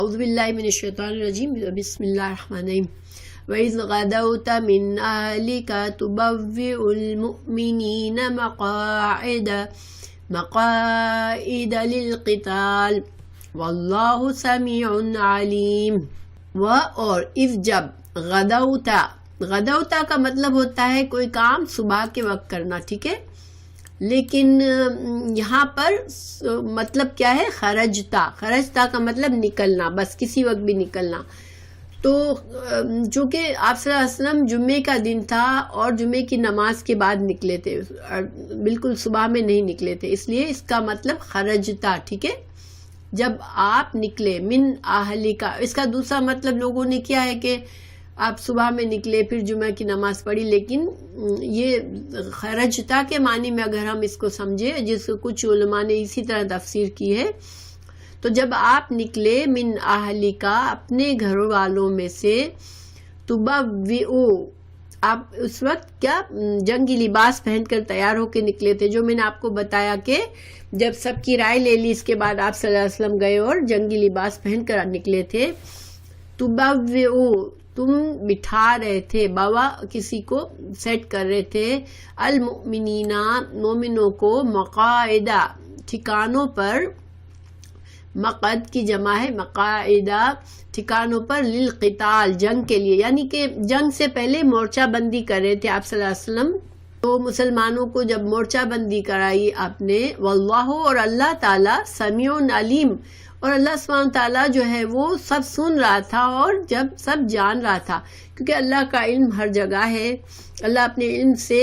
اعوذ باللہ من الشیطان الرجیم بسم اللہ الرحمن الرحیم وَإِذْ غَدَوْتَ مِنْ أَهْلِكَ تُبَوِّئُ الْمُؤْمِنِينَ مَقَاعِدَ لِلْقِتَالِ وَاللَّهُ سَمِيعٌ عَلِيمٌ۔ اور اذ جب غدوتا کا مطلب ہوتا ہے کوئی کام صبح کے وقت کرنا، ٹھیک ہے، لیکن یہاں پر مطلب کیا ہے؟ خرجتا کا مطلب نکلنا، بس کسی وقت بھی نکلنا۔ تو چونکہ آپ صلی اللہ علیہ وسلم جمعے کا دن تھا اور جمعے کی نماز کے بعد نکلے تھے، بالکل صبح میں نہیں نکلے تھے، اس لیے اس کا مطلب خرجتا، ٹھیک ہے، جب آپ نکلے من اہلی کا۔ اس کا دوسرا مطلب لوگوں نے کیا ہے کہ آپ صبح میں نکلے پھر جمعہ کی نماز پڑھی، لیکن یہ خرجتا کے معنی میں اگر ہم اس کو سمجھے، جس کو کچھ علماء نے اسی طرح تفسیر کی ہے، تو جب آپ نکلے من اہلی کا، اپنے گھر والوں میں سے، تبوئو، آپ اس وقت کیا جنگی لباس پہن کر تیار ہو کے نکلے تھے، جو میں نے آپ کو بتایا کہ جب سب کی رائے لے لی اس کے بعد آپ صلی اللہ علیہ وسلم گئے اور جنگی لباس پہن کر نکلے تھے۔ تبوئو، تم بٹھا رہے تھے، بوا کسی کو سیٹ کر رہے تھے، المؤمنین، مومنوں کو، مقاعدہ، ٹھکانوں پر، مقعد کی جمع ہے مقاعدہ، ٹھکانوں پر، للقتال، جنگ کے لیے، یعنی کہ جنگ سے پہلے مورچہ بندی کر رہے تھے آپ صلی اللہ علیہ وسلم۔ تو مسلمانوں کو جب مورچہ بندی کرائی آپ نے، واللہ، اور اللہ تعالیٰ، سمیع علیم، اور اللہ سبحانہ تعالیٰ جو ہے وہ سب سن رہا تھا اور جب سب جان رہا تھا، کیونکہ اللہ کا علم ہر جگہ ہے، اللہ اپنے علم سے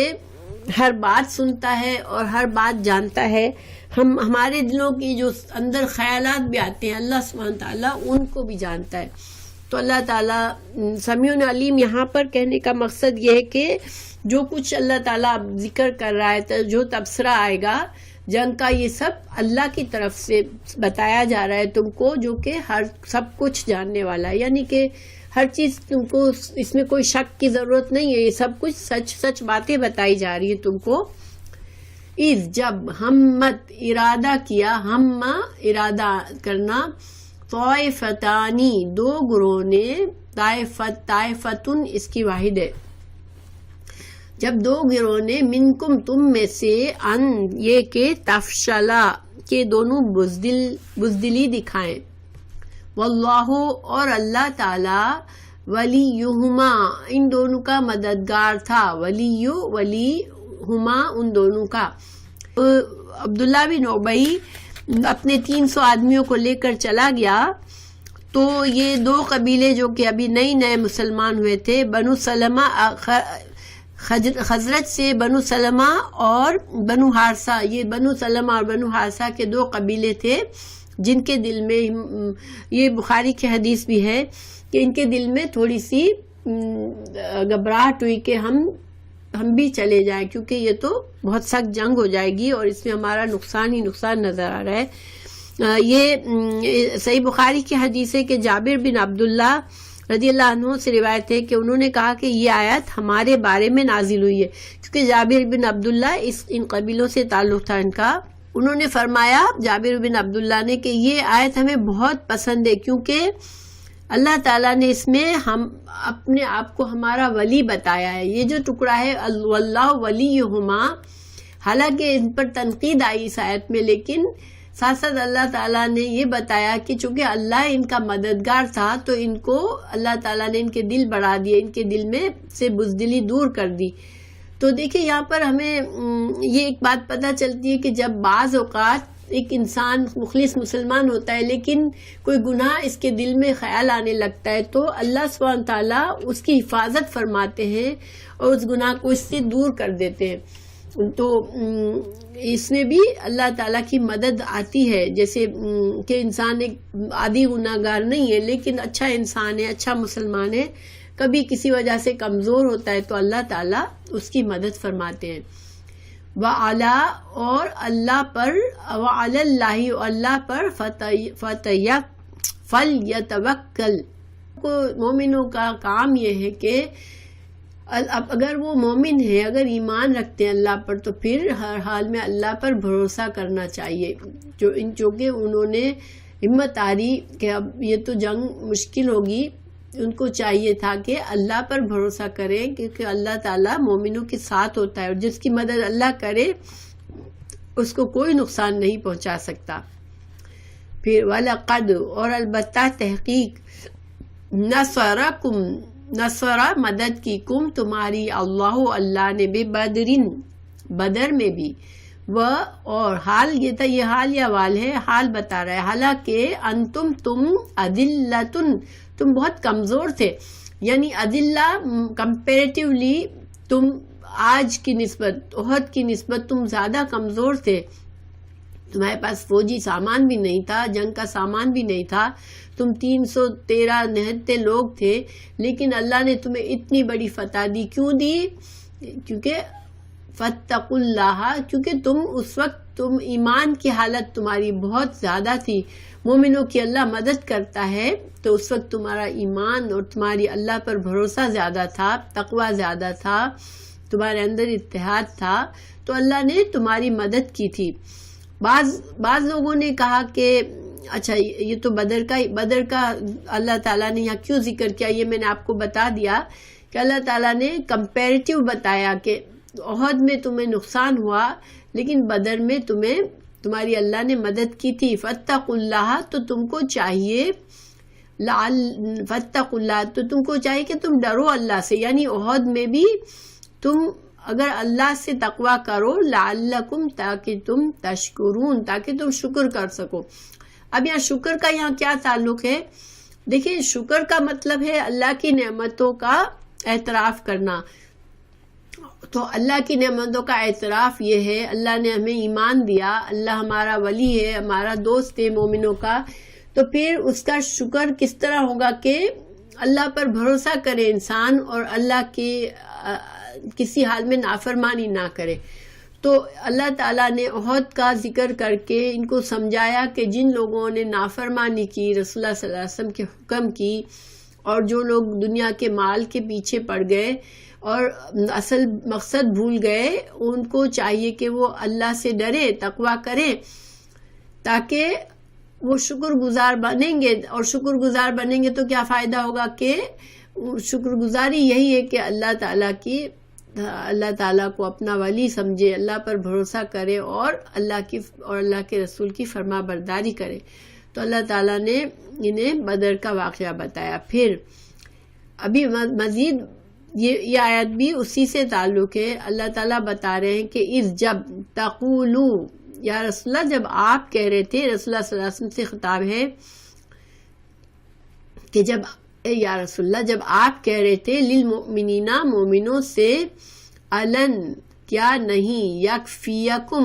ہر بات سنتا ہے اور ہر بات جانتا ہے۔ ہمارے دلوں کی جو اندر خیالات بھی آتے ہیں اللہ سبحانہ تعالیٰ ان کو بھی جانتا ہے۔ تو اللہ تعالیٰ سمیع علیم، یہاں پر کہنے کا مقصد یہ ہے کہ جو کچھ اللہ تعالیٰ ذکر کر رہا ہے، جو تبصرہ آئے گا جنگ کا، یہ سب اللہ کی طرف سے بتایا جا رہا ہے تم کو، جو کہ سب کچھ جاننے والا ہے، یعنی کہ ہر چیز تم کو اس میں کوئی شک کی ضرورت نہیں ہے، یہ سب کچھ سچ باتیں بتائی جا رہی ہے تم کو۔ اذ جب، ہمت، ارادہ کیا، ہمہ ارادہ کرنا، طائفتانی، دو گروہ نے، طائفتن اس کی واحد ہے، جب دو گروہ نے، منکم تم میں سے، ان یہ کہ تفشلا، کہ دونوں بزدلی دکھائیں، واللہ، اور اللہ تعالی، ولیہما، ان دونوں کا مددگار تھا، ولیہما، ان دونوں کا۔ عبداللہ بن ابی اپنے 300 آدمیوں کو لے کر چلا گیا، تو یہ دو قبیلے جو کہ ابھی نئے مسلمان ہوئے تھے، بنو سلمہ، خزرج سے بنو سلمہ اور بنو حارثہ، یہ بنو سلمہ اور بنو حارثہ کے دو قبیلے تھے، جن کے دل میں، یہ بخاری کی حدیث بھی ہے کہ ان کے دل میں تھوڑی سی گھبراہٹ ہوئی کہ ہم بھی چلے جائیں، کیونکہ یہ تو بہت سخت جنگ ہو جائے گی اور اس میں ہمارا نقصان ہی نقصان نظر آ رہا ہے۔ یہ صحیح بخاری کی حدیث ہے کہ جابر بن عبداللہ رضی اللہ عنہ سے روایت ہے کہ انہوں نے کہا کہ یہ آیت ہمارے بارے میں نازل ہوئی ہے، کیونکہ جابر بن عبداللہ ان قبیلوں سے تعلق تھا ان کا۔ انہوں نے فرمایا، جابر بن عبداللہ نے، کہ یہ آیت ہمیں بہت پسند ہے، کیونکہ اللہ تعالیٰ نے اس میں ہم اپنے آپ کو ہمارا ولی بتایا ہے۔ یہ جو ٹکڑا ہے واللہ ولیہما، حالانکہ ان پر تنقید آئی اس آیت میں، لیکن ساتھ ساتھ اللہ تعالیٰ نے یہ بتایا کہ چونکہ اللہ ان کا مددگار تھا، تو ان کو اللہ تعالیٰ نے ان کے دل بڑھا دیے، ان کے دل میں سے بزدلی دور کر دی۔ تو دیکھیں یہاں پر ہمیں یہ ایک بات پتہ چلتی ہے کہ جب بعض اوقات ایک انسان مخلص مسلمان ہوتا ہے لیکن کوئی گناہ اس کے دل میں خیال آنے لگتا ہے، تو اللہ سبحانہ تعالیٰ اس کی حفاظت فرماتے ہیں اور اس گناہ کو اس سے دور کر دیتے ہیں۔ تو اس میں بھی اللہ تعالیٰ کی مدد آتی ہے، جیسے کہ انسان ایک عادی گناہ گار نہیں ہے لیکن اچھا انسان ہے، اچھا مسلمان ہے، کبھی کسی وجہ سے کمزور ہوتا ہے تو اللہ تعالیٰ اس کی مدد فرماتے ہیں۔ وعلا، اور اللہ پر، وعلی اللہ، اللہ پر، فلیتوکل، مومنوں کا کام یہ ہے کہ اگر وہ مومن ہیں، اگر ایمان رکھتے ہیں اللہ پر، تو پھر ہر حال میں اللہ پر بھروسہ کرنا چاہیے، جو کہ انہوں نے ہمت آ رہی کہ اب یہ تو جنگ مشکل ہوگی. ان کو چاہیے تھا کہ اللہ پر بھروسہ کریں کیونکہ اللہ تعالیٰ مومنوں کے ساتھ ہوتا ہے اور جس کی مدد اللہ کرے اس کو کوئی نقصان نہیں پہنچا سکتا. پھر وَلَقَدْ اور البتہ تحقیق نصر مدد کی کم تمہاری اللہ نے بِبَدْرٍ بدر میں بھی. اور حال یہ تھا، یہ حال یا وال ہے، حال بتا رہا ہے حالانکہ انتم تم اذلتن تم بہت کمزور تھے. یعنی اذلہ کمپیریٹیولی تم آج کی نسبت احد کی نسبت تم زیادہ کمزور تھے. تمہارے پاس فوجی سامان بھی نہیں تھا، جنگ کا سامان بھی نہیں تھا، تم 313 نہتے لوگ تھے، لیکن اللہ نے تمہیں اتنی بڑی فتح دی. کیوں دی؟ کیونکہ فاتقوا اللہ، کیونکہ تم اس وقت تم ایمان کی حالت تمہاری بہت زیادہ تھی. مومنوں کی اللہ مدد کرتا ہے تو اس وقت تمہارا ایمان اور تمہاری اللہ پر بھروسہ زیادہ تھا، تقوی زیادہ تھا، تمہارے اندر اتحاد تھا، تو اللہ نے تمہاری مدد کی تھی. بعض لوگوں نے کہا کہ اچھا یہ تو بدر کا اللہ تعالیٰ نے یہاں کیوں ذکر کیا؟ یہ میں نے آپ کو بتا دیا کہ اللہ تعالیٰ نے کمپیریٹیو بتایا کہ احد میں تمہیں نقصان ہوا لیکن بدر میں تمہاری اللہ نے مدد کی تھی. فاتقوا اللہ تو تم کو چاہیے فاتقوا اللہ تو تم کو چاہیے کہ تم ڈرو اللہ سے. یعنی احد میں بھی تم اگر اللہ سے تقوی کرو لعلکم تاکہ تم تشکرون تاکہ تم شکر کر سکو. اب یہاں شکر کا یہاں کیا تعلق ہے؟ دیکھیں شکر کا مطلب ہے اللہ کی نعمتوں کا اعتراف کرنا. تو اللہ کی نعمتوں کا اعتراف یہ ہے اللہ نے ہمیں ایمان دیا، اللہ ہمارا ولی ہے، ہمارا دوست ہے مومنوں کا. تو پھر اس کا شکر کس طرح ہوگا کہ اللہ پر بھروسہ کرے انسان اور اللہ کی کسی حال میں نافرمانی نہ کرے. تو اللہ تعالیٰ نے احد کا ذکر کر کے ان کو سمجھایا کہ جن لوگوں نے نافرمانی کی رسول اللہ صلی اللہ علیہ وسلم کے حکم کی اور جو لوگ دنیا کے مال کے پیچھے پڑ گئے اور اصل مقصد بھول گئے، ان کو چاہیے کہ وہ اللہ سے ڈرے، تقوی کریں تاکہ وہ شکر گزار بنیں گے. اور شکر گزار بنیں گے تو کیا فائدہ ہوگا کہ شکر گزاری یہی ہے کہ اللہ تعالیٰ کو اپنا ولی سمجھے، اللہ پر بھروسہ کرے اور اللہ کے رسول کی فرما برداری کرے. تو اللہ تعالیٰ نے انہیں بدر کا واقعہ بتایا. پھر ابھی مزید یہ آیت بھی اسی سے تعلق ہے. اللہ تعالیٰ بتا رہے ہیں کہ جب تقولو یا رسول اللہ جب آپ کہہ رہے تھے، رسول اللہ صلی اللہ علیہ وسلم سے خطاب ہے کہ یا رسول اللہ جب آپ کہہ رہے تھے للمؤمنین مومنوں سے الن کیا نہیں یکفیکم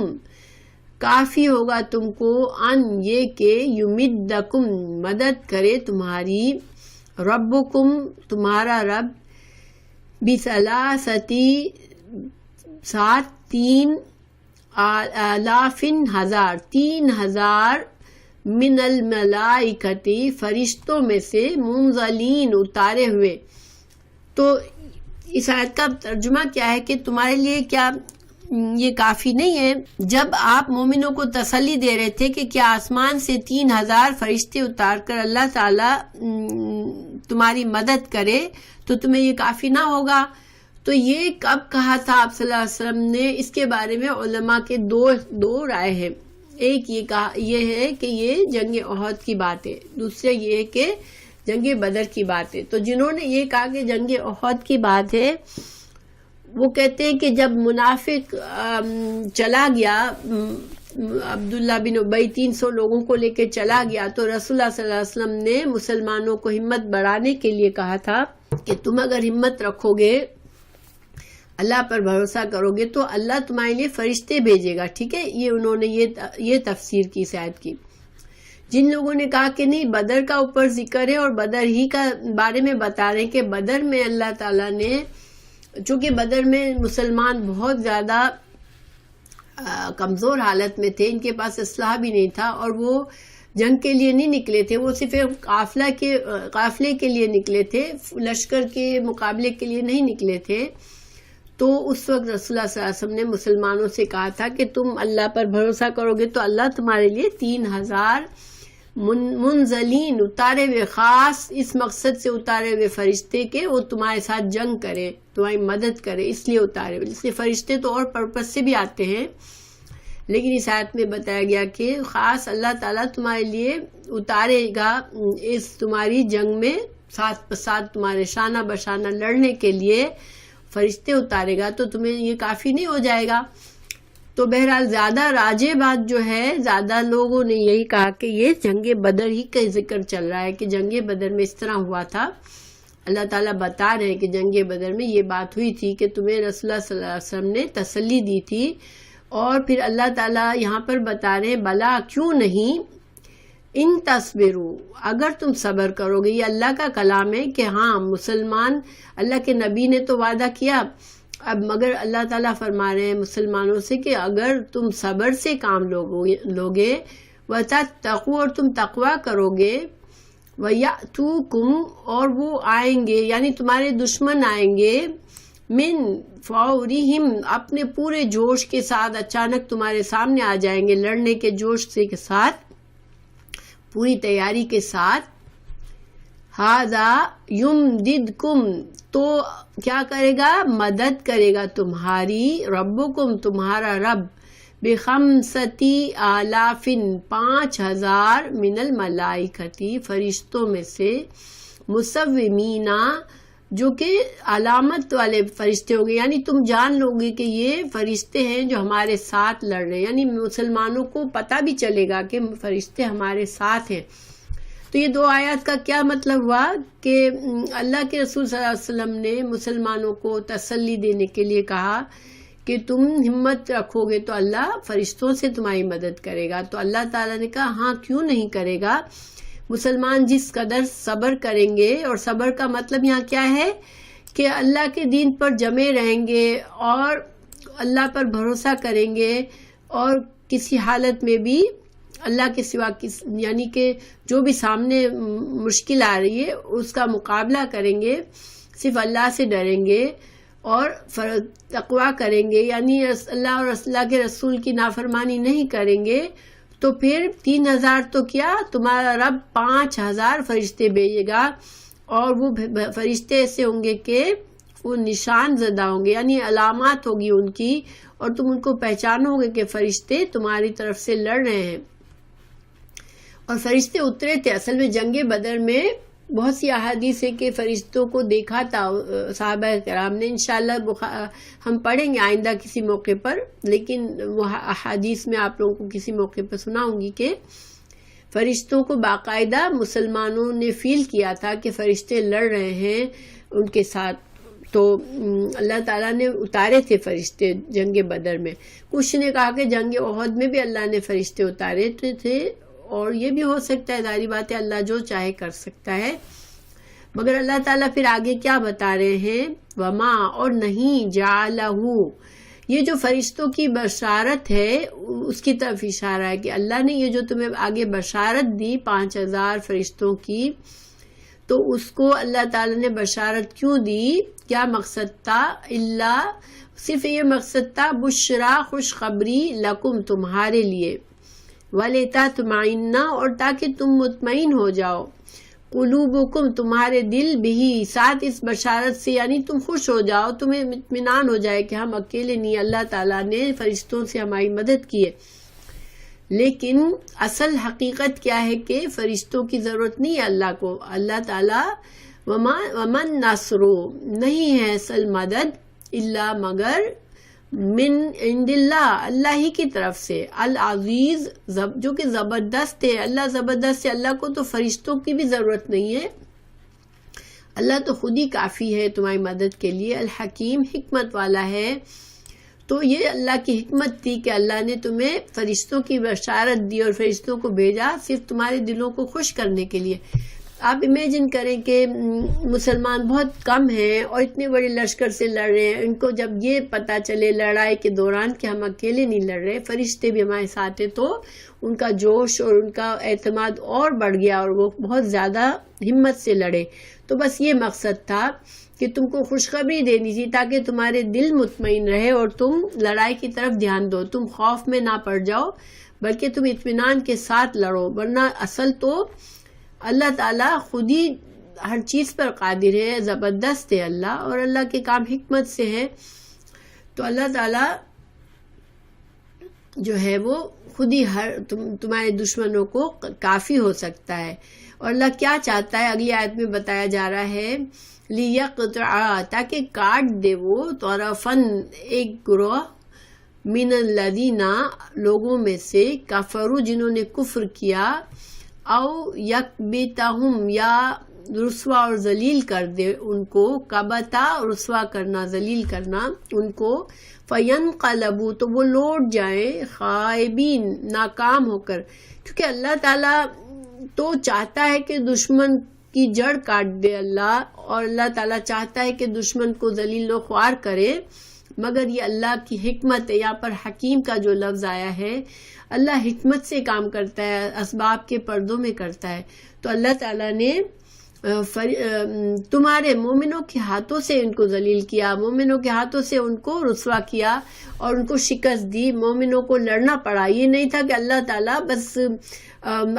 کافی ہوگا تم کو ان یہ کہ یمدکم مدد کرے تمہاری ربکم تمہارا رب بثلاثتی 3,000 من الملائکتی فرشتوں میں سے منزلین اتارے ہوئے. تو اس آیت کا ترجمہ کیا ہے کہ تمہارے لیے کیا یہ کافی نہیں ہے؟ جب آپ مومنوں کو تسلی دے رہے تھے کہ کیا آسمان سے 3,000 فرشتے اتار کر اللہ تعالیٰ تمہاری مدد کرے تو تمہیں یہ کافی نہ ہوگا. تو یہ کب کہا تھا آپ صلی اللہ علیہ وسلم نے؟ اس کے بارے میں علماء کے دو رائے ہیں. ایک یہ ہے کہ یہ جنگ احد کی بات ہے، دوسرے یہ ہے کہ جنگ بدر کی بات ہے. تو جنہوں نے یہ کہا کہ جنگ احد کی بات ہے وہ کہتے ہیں کہ جب منافق چلا گیا عبداللہ بن ابی 300 لوگوں کو لے کے چلا گیا تو رسول اللہ صلی اللہ علیہ وسلم نے مسلمانوں کو ہمت بڑھانے کے لیے کہا تھا کہ تم اگر ہمت رکھو گے، اللہ پر بھروسہ کرو گے تو اللہ تمہارے لیے فرشتے بھیجے گا. ٹھیک ہے، یہ انہوں نے یہ تفسیر کی اس آیت کی. جن لوگوں نے کہا کہ نہیں بدر کا اوپر ذکر ہے اور بدر ہی کا بارے میں بتا رہے ہیں کہ بدر میں اللہ تعالیٰ نے، چونکہ بدر میں مسلمان بہت زیادہ کمزور حالت میں تھے، ان کے پاس اسلحہ بھی نہیں تھا اور وہ جنگ کے لیے نہیں نکلے تھے، وہ صرف قافلے کے لیے نکلے تھے، لشکر کے مقابلے کے لیے نہیں نکلے تھے. تو اس وقت رسول اللہ صلی اللہ علیہ وسلم نے مسلمانوں سے کہا تھا کہ تم اللہ پر بھروسہ کرو گے تو اللہ تمہارے لیے 3,000 منزلین اتارے ہوئے، خاص اس مقصد سے اتارے ہوئے فرشتے کہ وہ تمہارے ساتھ جنگ کرے، تمہاری مدد کرے، اس لیے اتارے ہوئے۔ اس لیے فرشتے تو اور پرپس سے بھی آتے ہیں، لیکن اس آیت میں بتایا گیا کہ خاص اللہ تعالیٰ تمہارے لیے اتارے گا اس تمہاری جنگ میں، ساتھ ساتھ تمہارے شانہ بشانہ لڑنے کے لیے فرشتے اتارے گا، تو تمہیں یہ کافی نہیں ہو جائے گا؟ تو بہرحال زیادہ راجع بات جو ہے، زیادہ لوگوں نے یہی کہا کہ یہ جنگ بدر ہی کا ذکر چل رہا ہے کہ جنگ بدر میں اس طرح ہوا تھا۔ اللہ تعالیٰ بتا رہے ہیں کہ جنگ بدر میں یہ بات ہوئی تھی کہ تمہیں رسول اللہ صلی اللہ علیہ وسلم نے تسلی دی تھی، اور پھر اللہ تعالیٰ یہاں پر بتا رہے ہیں بلا کیوں نہیں، ان تصبرو، اگر تم صبر کرو گے۔ یہ اللہ کا کلام ہے کہ ہاں مسلمان، اللہ کے نبی نے تو وعدہ کیا، اب مگر اللہ تعالیٰ فرما رہے ہیں مسلمانوں سے کہ اگر تم صبر سے کام لوگے وَتَتَّقُوا، اور تم تقوی کرو گے، وَيَأْتُوكُمْ، اور وہ آئیں گے، یعنی تمہارے دشمن آئیں گے، من فورہم، اپنے پورے جوش کے ساتھ اچانک تمہارے سامنے آ جائیں گے، لڑنے کے جوش سے کے ساتھ، پوری تیاری کے ساتھ۔ ھذا یمددکم، تو کیا کرے گا؟ مدد کرے گا تمہاری، ربکم، تمہارا رب، بخمستی آلاف، 5000 من الملائکتی، فرشتوں میں سے، مسومین، جو کہ علامت والے فرشتے ہوں گے، یعنی تم جان لو گے کہ یہ فرشتے ہیں جو ہمارے ساتھ لڑ رہے ہیں، یعنی مسلمانوں کو پتہ بھی چلے گا کہ فرشتے ہمارے ساتھ ہیں۔ تو یہ دو آیات کا کیا مطلب ہوا کہ اللہ کے رسول صلی اللہ علیہ وسلم نے مسلمانوں کو تسلی دینے کے لیے کہا کہ تم ہمت رکھو گے تو اللہ فرشتوں سے تمہاری مدد کرے گا۔ تو اللہ تعالیٰ نے کہا ہاں کیوں نہیں کرے گا، مسلمان جس قدر صبر کریں گے، اور صبر کا مطلب یہاں کیا ہے کہ اللہ کے دین پر جمے رہیں گے اور اللہ پر بھروسہ کریں گے، اور کسی حالت میں بھی اللہ کے سوا یعنی کہ جو بھی سامنے مشکل آ رہی ہے اس کا مقابلہ کریں گے، صرف اللہ سے ڈریں گے اور تقوی کریں گے، یعنی اللہ اور اللہ کے رسول کی نافرمانی نہیں کریں گے، تو پھر 3000 تو کیا، تمہارا رب 5000 فرشتے بھیجے گا، اور وہ فرشتے ایسے ہوں گے کہ وہ نشان زدہ ہوں گے، یعنی علامات ہوگی ان کی، اور تم ان کو پہچانو گے کہ فرشتے تمہاری طرف سے لڑ رہے ہیں۔ اور فرشتے اترے تھے، اصل میں جنگ بدر میں بہت سی احادیث ہے کہ فرشتوں کو دیکھا تھا صحابہ کرام نے، انشاءاللہ ہم پڑھیں گے آئندہ کسی موقع پر، لیکن وہ احادیث میں آپ لوگوں کو کسی موقع پر سناؤں گی کہ فرشتوں کو باقاعدہ مسلمانوں نے فیل کیا تھا کہ فرشتے لڑ رہے ہیں ان کے ساتھ، تو اللہ تعالیٰ نے اتارے تھے فرشتے جنگ بدر میں۔ کچھ نے کہا کہ جنگ احد میں بھی اللہ نے فرشتے اتارے تھے، اور یہ بھی ہو سکتا ہے، ظاہری بات ہے اللہ جو چاہے کر سکتا ہے، مگر اللہ تعالیٰ پھر آگے کیا بتا رہے ہیں، وما، اور نہیں، جعلہ، یہ جو فرشتوں کی بشارت ہے اس کی طرف اشارہ ہے کہ اللہ نے یہ جو تمہیں آگے بشارت دی 5000 فرشتوں کی، تو اس کو اللہ تعالیٰ نے بشارت کیوں دی، کیا مقصد تھا، اللہ، صرف یہ مقصد تھا، بشرا، خوشخبری، لکم، تمہارے لیے، وَلِتَطْمَئِنَّ، اور تاکہ تم مطمئن ہو جاؤ، قلوبکم، تمہارے دل بھی، ساتھ اس بشارت سے، یعنی تم خوش ہو جاؤ، تمہیں اطمینان ہو جائے کہ ہم اکیلے نہیں، اللہ تعالیٰ نے فرشتوں سے ہماری مدد کی ہے۔ لیکن اصل حقیقت کیا ہے کہ فرشتوں کی ضرورت نہیں ہے اللہ کو، اللہ تعالیٰ، ومن نصر، نہیں ہے اصل مدد، اللہ، مگر من عند اللہ، اللہ ہی کی طرف سے، العزیز، جو کہ زبردست ہے، اللہ زبردست ہے، اللہ کو تو فرشتوں کی بھی ضرورت نہیں ہے، اللہ تو خود ہی کافی ہے تمہاری مدد کے لیے، الحکیم، حکمت والا ہے۔ تو یہ اللہ کی حکمت تھی کہ اللہ نے تمہیں فرشتوں کی بشارت دی اور فرشتوں کو بھیجا صرف تمہارے دلوں کو خوش کرنے کے لیے۔ آپ امیجن کریں کہ مسلمان بہت کم ہیں اور اتنے بڑے لشکر سے لڑ رہے ہیں، ان کو جب یہ پتہ چلے لڑائی کے دوران کہ ہم اکیلے نہیں لڑ رہے، فرشتے بھی ہمارے ساتھ ہیں، تو ان کا جوش اور ان کا اعتماد اور بڑھ گیا اور وہ بہت زیادہ ہمت سے لڑے۔ تو بس یہ مقصد تھا کہ تم کو خوشخبری دینی تھی تاکہ تمہارے دل مطمئن رہے اور تم لڑائی کی طرف دھیان دو، تم خوف میں نہ پڑ جاؤ، بلکہ تم اطمینان کے ساتھ لڑو، ورنہ اصل تو اللہ تعالیٰ خود ہی ہر چیز پر قادر ہے، زبردست ہے اللہ، اور اللہ کے کام حکمت سے ہے. تو اللہ تعالیٰ جو ہے وہ خود ہی تمہارے دشمنوں کو کافی ہو سکتا ہے. اور اللہ کیا چاہتا ہے اگلی آیت میں بتایا جا رہا ہے، لِيَقْطَعَ، تاکہ کاٹ دے وہ طرفاً ایک گروہ، من الذین، لوگوں میں سے، کفروا، جنہوں نے کفر کیا، او یکبتہم، یا رسوا اور ذلیل کر دے ان کو، کبتا رسوا کرنا، ذلیل کرنا ان کو، فینقلبوا، تو وہ لوٹ جائیں، خائبین، ناکام ہو کر. کیونکہ اللہ تعالیٰ تو چاہتا ہے کہ دشمن کی جڑ کاٹ دے اللہ، اور اللہ تعالیٰ چاہتا ہے کہ دشمن کو ذلیل و خوار کرے، مگر یہ اللہ کی حکمت ہے. یہاں پر حکیم کا جو لفظ آیا ہے، اللہ حکمت سے کام کرتا ہے، اسباب کے پردوں میں کرتا ہے. تو اللہ تعالیٰ نے تمہارے مومنوں کے ہاتھوں سے ان کو ذلیل کیا، مومنوں کے ہاتھوں سے ان کو رسوا کیا اور ان کو شکست دی. مومنوں کو لڑنا پڑا. یہ نہیں تھا کہ اللہ تعالیٰ بس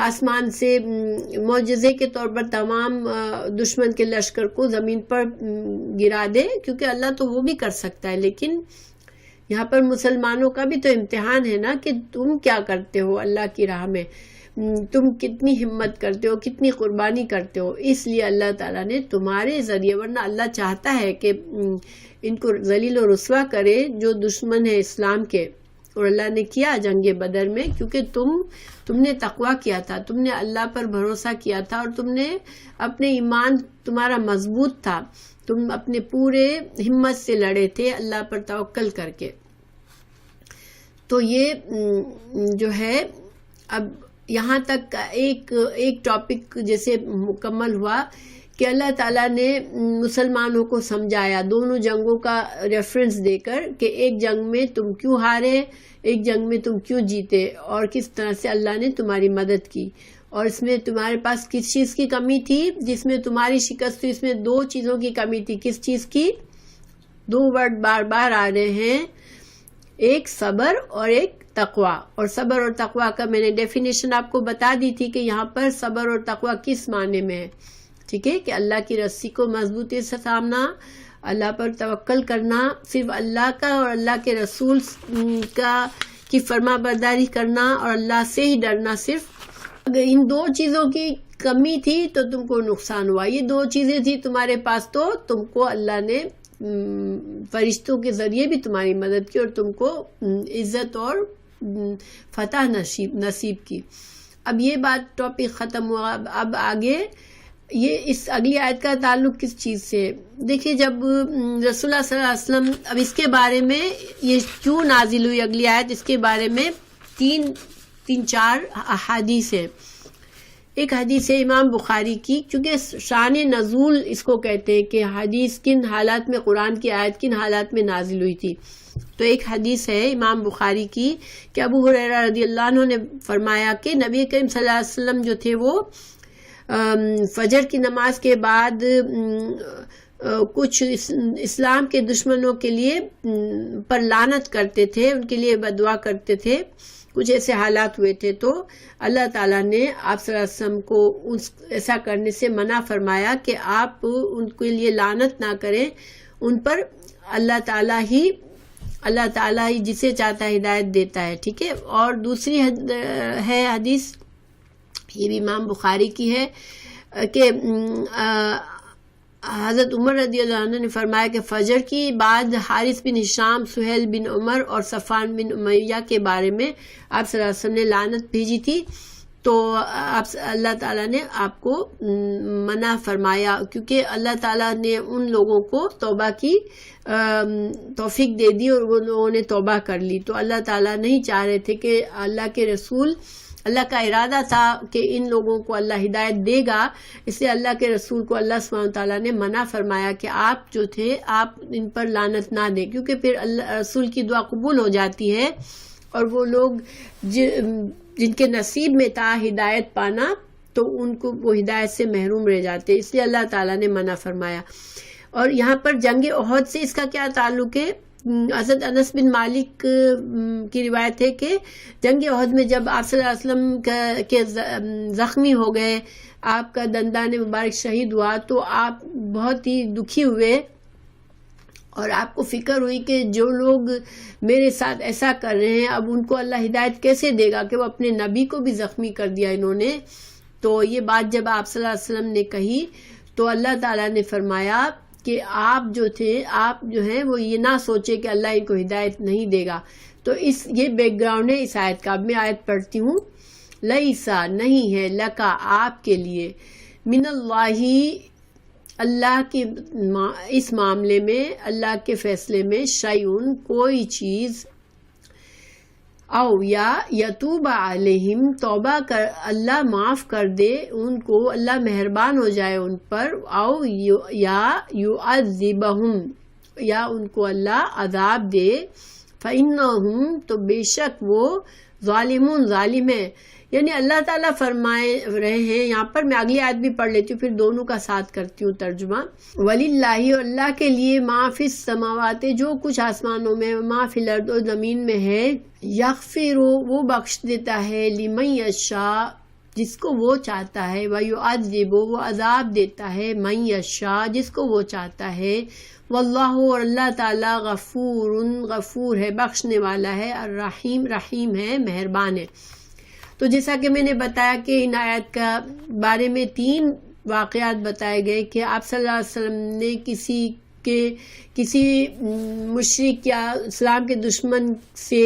آسمان سے معجزے کے طور پر تمام دشمن کے لشکر کو زمین پر گرا دے، کیونکہ اللہ تو وہ بھی کر سکتا ہے، لیکن یہاں پر مسلمانوں کا بھی تو امتحان ہے نا، کہ تم کیا کرتے ہو اللہ کی راہ میں، تم کتنی ہمت کرتے ہو، کتنی قربانی کرتے ہو. اس لیے اللہ تعالیٰ نے تمہارے ذریعے، ورنہ اللہ چاہتا ہے کہ ان کو ذلیل و رسوا کرے جو دشمن ہے اسلام کے. اور اللہ نے کیا جنگ بدر میں، کیونکہ تم نے تقویٰ کیا تھا، تم نے اللہ پر بھروسہ کیا تھا، اور تم نے اپنے ایمان تمہارا مضبوط تھا، تم اپنے پورے ہمت سے لڑے تھے اللہ پر توکل کر کے. تو یہ جو ہے اب یہاں تک ایک ٹاپک جیسے مکمل ہوا کہ اللہ تعالیٰ نے مسلمانوں کو سمجھایا دونوں جنگوں کا ریفرنس دے کر کہ ایک جنگ میں تم کیوں ہارے، ایک جنگ میں تم کیوں جیتے، اور کس طرح سے اللہ نے تمہاری مدد کی. اور اس میں تمہارے پاس کس چیز کی کمی تھی جس میں تمہاری شکست ہوئی. اس میں دو چیزوں کی کمی تھی. کس چیز کی؟ دو ورڈ بار بار آ رہے ہیں، ایک صبر اور ایک تقویٰ. اور صبر اور تقویٰ کا میں نے ڈیفینیشن آپ کو بتا دی تھی کہ یہاں پر صبر اور تقویٰ کس معنی میں ہے. ٹھیک ہے، کہ اللہ کی رسی کو مضبوطی سے تھامنا، اللہ پر توکل کرنا، صرف اللہ کا اور اللہ کے رسول کی فرما برداری کرنا، اور اللہ سے ہی ڈرنا. صرف اگر ان دو چیزوں کی کمی تھی تو تم کو نقصان ہوا. یہ دو چیزیں تھی تمہارے پاس تو تم کو اللہ نے فرشتوں کے ذریعے بھی تمہاری مدد کی اور تم کو عزت اور فتح نصیب کی. اب یہ بات ٹاپک ختم ہوا. اب آگے یہ اس اگلی آیت کا تعلق کس چیز سے؟ دیکھیے، جب رسول اللہ صلی اللہ علیہ وسلم، اب اس کے بارے میں یہ کیوں نازل ہوئی اگلی آیت، اس کے بارے میں تین چار احادیث ہیں. ایک حدیث ہے امام بخاری کی، کیونکہ شان نزول اس کو کہتے ہیں کہ حدیث کن حالات میں، قرآن کی آیت کن حالات میں نازل ہوئی تھی. تو ایک حدیث ہے امام بخاری کی کہ ابو ہریرہ رضی اللہ عنہ نے فرمایا کہ نبی کریم صلی اللہ علیہ وسلم جو تھے وہ فجر کی نماز کے بعد کچھ اسلام کے دشمنوں کے لیے پر لعنت کرتے تھے، ان کے لیے بددعا کرتے تھے. کچھ ایسے حالات ہوئے تھے تو اللہ تعالیٰ نے آپ صلی اللہ علیہ وسلم کو ایسا کرنے سے منع فرمایا کہ آپ ان کے لیے لعنت نہ کریں. ان پر اللہ تعالیٰ ہی جسے چاہتا ہے ہدایت دیتا ہے. ٹھیک ہے. اور دوسری ہے حدیث، یہ بھی امام بخاری کی ہے، کہ حضرت عمر رضی اللہ عنہ نے فرمایا کہ فجر کی بعد حارث بن ہشام، سہیل بن عمر اور صفوان بن امیہ کے بارے میں آپ صلی اللہ علیہ وسلم نے لعنت بھیجی تھی. تو اللہ تعالیٰ نے آپ کو منع فرمایا، کیونکہ اللہ تعالیٰ نے ان لوگوں کو توبہ کی توفیق دے دی اور وہ لوگوں نے توبہ کر لی. تو اللہ تعالیٰ نہیں چاہ رہے تھے کہ اللہ کا ارادہ تھا کہ ان لوگوں کو اللہ ہدایت دے گا، اس لیے اللہ کے رسول کو اللہ سبحانہ تعالیٰ نے منع فرمایا کہ آپ جو تھے آپ ان پر لعنت نہ دیں، کیونکہ پھر اللہ رسول کی دعا قبول ہو جاتی ہے اور وہ لوگ جن کے نصیب میں تھا ہدایت پانا تو ان کو وہ ہدایت سے محروم رہ جاتے، اس لیے اللہ تعالیٰ نے منع فرمایا. اور یہاں پر جنگ احد سے اس کا کیا تعلق ہے؟ حضرت انس بن مالک کی روایت ہے کہ جنگ احد میں جب آپ صلی اللہ علیہ وسلم کے زخمی ہو گئے، آپ کا دندان مبارک شہید ہوا، تو آپ بہت ہی دکھی ہوئے اور آپ کو فکر ہوئی کہ جو لوگ میرے ساتھ ایسا کر رہے ہیں اب ان کو اللہ ہدایت کیسے دے گا کہ وہ اپنے نبی کو بھی زخمی کر دیا انہوں نے۔ تو یہ بات جب آپ صلی اللہ علیہ وسلم نے کہی تو اللہ تعالیٰ نے فرمایا کہ آپ جو ہیں وہ یہ نہ سوچے کہ اللہ ان کو ہدایت نہیں دے گا۔ تو یہ بیک گراؤنڈ ہے اس آیت کا۔ اب میں آیت پڑھتی ہوں۔ لیسا نہیں ہے، لکا آپ کے لیے، من اللہ کے اس معاملے میں، اللہ کے فیصلے میں، شیئن کوئی چیز، او یا یتوب علیہم توبہ کر اللہ معاف کر دے ان کو، اللہ مہربان ہو جائے ان پر، او یا یعذبہم یا ان کو اللہ عذاب دے، فإنہم تو بے شک وہ ظالمون ظالم ہے۔ یعنی اللہ تعالیٰ فرمائے رہے ہیں یہاں پر، میں اگلی آیت بھی پڑھ لیتی ہوں پھر دونوں کا ساتھ کرتی ہوں ترجمہ۔ وَلِلَّهِ اور اللہ کے لیے، ما فی السماوات جو کچھ آسمانوں میں، ما فی الارض اور زمین میں ہے، یغفر وہ بخش دیتا ہے، لمن یشاء جس کو وہ چاہتا ہے، وَیُعَذِّبُ وہ عذاب دیتا ہے، من یشاء جس کو وہ چاہتا ہے، واللہ اور اللہ تعالیٰ غفور ہے، بخشنے والا ہے، الرحیم رحیم ہے، مہربان ہے۔ تو جیسا کہ میں نے بتایا کہ ان آیات کا بارے میں 3 واقعات بتائے گئے کہ آپ صلی اللہ علیہ وسلم نے کسی مشرک یا اسلام کے دشمن سے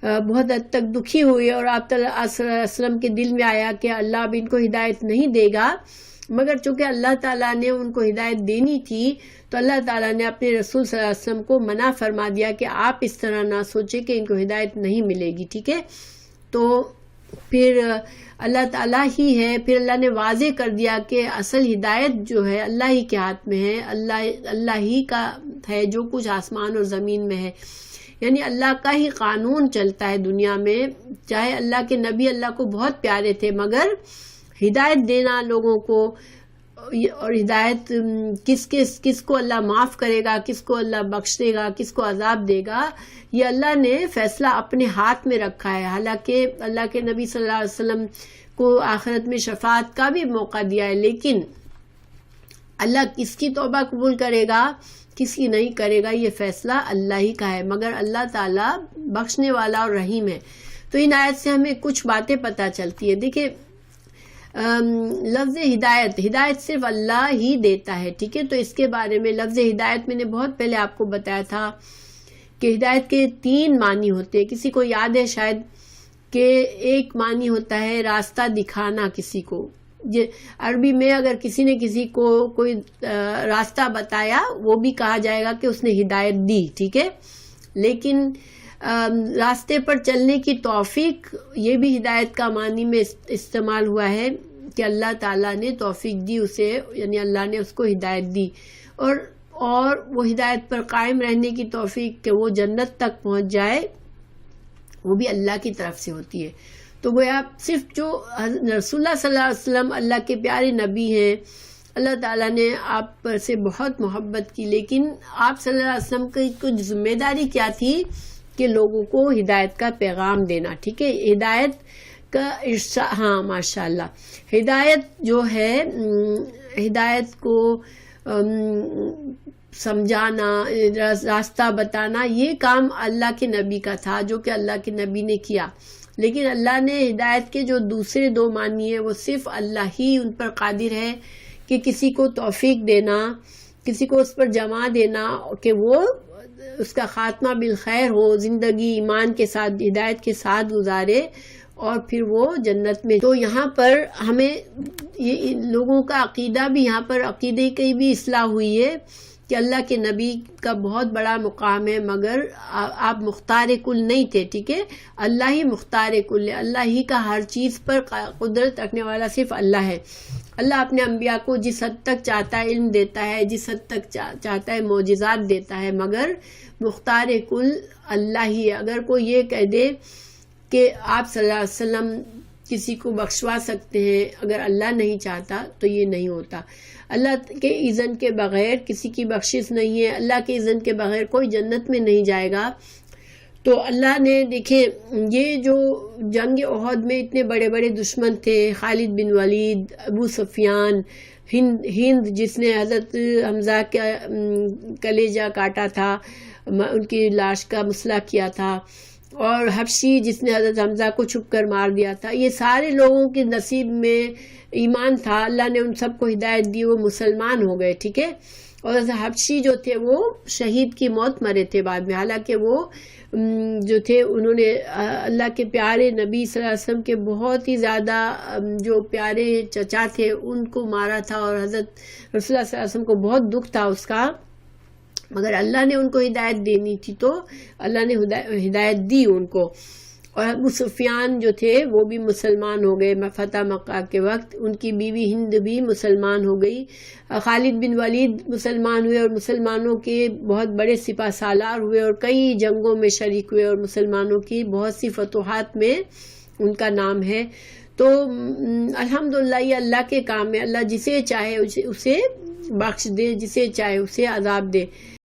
بہت حد تک دکھی ہوئے، اور آپ صلی اللہ علیہ وسلم کے دل میں آیا کہ اللہ اب ان کو ہدایت نہیں دے گا، مگر چونکہ اللہ تعالیٰ نے ان کو ہدایت دینی تھی تو اللہ تعالیٰ نے اپنے رسول صلی اللہ علیہ وسلم کو منع فرما دیا کہ آپ اس طرح نہ سوچیں کہ ان کو ہدایت نہیں ملے گی، ٹھیک ہے۔ تو پھر اللہ تعالیٰ ہی ہے، پھر اللہ نے واضح کر دیا کہ اصل ہدایت جو ہے اللہ ہی کے ہاتھ میں ہے، اللہ ہی کا ہے جو کچھ آسمان اور زمین میں ہے، یعنی اللہ کا ہی قانون چلتا ہے دنیا میں۔ چاہے اللہ کے نبی اللہ کو بہت پیارے تھے، مگر ہدایت دینا لوگوں کو، اور ہدایت کس کو اللہ معاف کرے گا، کس کو اللہ بخش دے گا، کس کو عذاب دے گا، یہ اللہ نے فیصلہ اپنے ہاتھ میں رکھا ہے۔ حالانکہ اللہ کے نبی صلی اللہ علیہ وسلم کو آخرت میں شفاعت کا بھی موقع دیا ہے، لیکن اللہ کس کی توبہ قبول کرے گا کس کی نہیں کرے گا یہ فیصلہ اللہ ہی کا ہے، مگر اللہ تعالیٰ بخشنے والا اور رحیم ہے۔ تو ان آیت سے ہمیں کچھ باتیں پتہ چلتی ہیں۔ دیکھیں لفظ ہدایت صرف اللہ ہی دیتا ہے، ٹھیک ہے۔ تو اس کے بارے میں لفظ ہدایت میں نے بہت پہلے آپ کو بتایا تھا کہ ہدایت کے 3 معنی ہوتے ہیں، کسی کو یاد ہے شاید کہ ایک معنی ہوتا ہے راستہ دکھانا کسی کو، عربی میں اگر کسی نے کسی کو کوئی راستہ بتایا وہ بھی کہا جائے گا کہ اس نے ہدایت دی، ٹھیک ہے۔ لیکن راستے پر چلنے کی توفیق یہ بھی ہدایت کا معنی میں استعمال ہوا ہے کہ اللہ تعالیٰ نے توفیق دی اسے، یعنی اللہ نے اس کو ہدایت دی، اور وہ ہدایت پر قائم رہنے کی توفیق کہ وہ جنت تک پہنچ جائے وہ بھی اللہ کی طرف سے ہوتی ہے۔ تو گویا صرف جو رسول اللہ صلی اللہ علیہ وسلم اللہ کے پیارے نبی ہیں، اللہ تعالیٰ نے آپ پر سے بہت محبت کی، لیکن آپ صلی اللہ علیہ وسلم کی کچھ ذمہ داری کیا تھی کہ لوگوں کو ہدایت کا پیغام دینا، ٹھیک ہے۔ ہدایت کا ارشاد، ہاں ماشاء اللہ، ہدایت جو ہے ہدایت کو سمجھانا، راستہ بتانا، یہ کام اللہ کے نبی کا تھا جو کہ اللہ کے نبی نے کیا۔ لیکن اللہ نے ہدایت کے جو دوسرے 2 معنی ہیں وہ صرف اللہ ہی ان پر قادر ہے کہ کسی کو توفیق دینا، کسی کو اس پر جمع دینا کہ وہ اس کا خاتمہ بالخیر ہو، زندگی ایمان کے ساتھ ہدایت کے ساتھ گزارے اور پھر وہ جنت میں۔ تو یہاں پر ہمیں یہ لوگوں کا عقیدہ بھی، یہاں پر عقیدے کی بھی اصلاح ہوئی ہے کہ اللہ کے نبی کا بہت بڑا مقام ہے، مگر آپ مختار کل نہیں تھے، ٹھیک ہے۔ اللہ ہی مختار کل ہے، اللہ ہی کا ہر چیز پر قدرت رکھنے والا صرف اللہ ہے۔ اللہ اپنے انبیاء کو جس حد تک چاہتا ہے علم دیتا ہے، جس حد تک چاہتا ہے معجزات دیتا ہے، مگر مختار کل اللہ ہی ہے۔ اگر کوئی یہ کہہ دے کہ آپ صلی اللہ علیہ وسلم کسی کو بخشوا سکتے ہیں اگر اللہ نہیں چاہتا، تو یہ نہیں ہوتا۔ اللہ کے اذن کے بغیر کسی کی بخشش نہیں ہے، اللہ کے اذن کے بغیر کوئی جنت میں نہیں جائے گا۔ تو اللہ نے دیکھیں یہ جو جنگ احد میں اتنے بڑے بڑے دشمن تھے، خالد بن ولید، ابو سفیان، ہند جس نے حضرت حمزہ کا کلیجہ کاٹا تھا، ان کی لاش کا مسئلہ کیا تھا، اور حبشی جس نے حضرت حمزہ کو چھپ کر مار دیا تھا، یہ سارے لوگوں کے نصیب میں ایمان تھا، اللہ نے ان سب کو ہدایت دی، وہ مسلمان ہو گئے، ٹھیک ہے۔ اور حبشی جو تھے وہ شہید کی موت مرے تھے بعد میں، حالانکہ وہ جو تھے انہوں نے اللہ کے پیارے نبی صلی اللہ علیہ وسلم کے بہت ہی زیادہ جو پیارے چچا تھے ان کو مارا تھا، اور حضرت رسول اللہ صلی اللہ علیہ وسلم کو بہت دکھ تھا اس کا، مگر اللہ نے ان کو ہدایت دینی تھی تو اللہ نے ہدایت دی ان کو۔ اور ابو سفیان جو تھے وہ بھی مسلمان ہو گئے فتح مکہ کے وقت، ان کی بیوی ہند بھی مسلمان ہو گئی، خالد بن ولید مسلمان ہوئے، اور مسلمانوں کے بہت بڑے سپہ سالار ہوئے، اور کئی جنگوں میں شریک ہوئے، اور مسلمانوں کی بہت سی فتوحات میں ان کا نام ہے۔ تو الحمدللہ یہ اللہ کے کام ہے، اللہ جسے چاہے اسے بخش دے، جسے چاہے اسے عذاب دے۔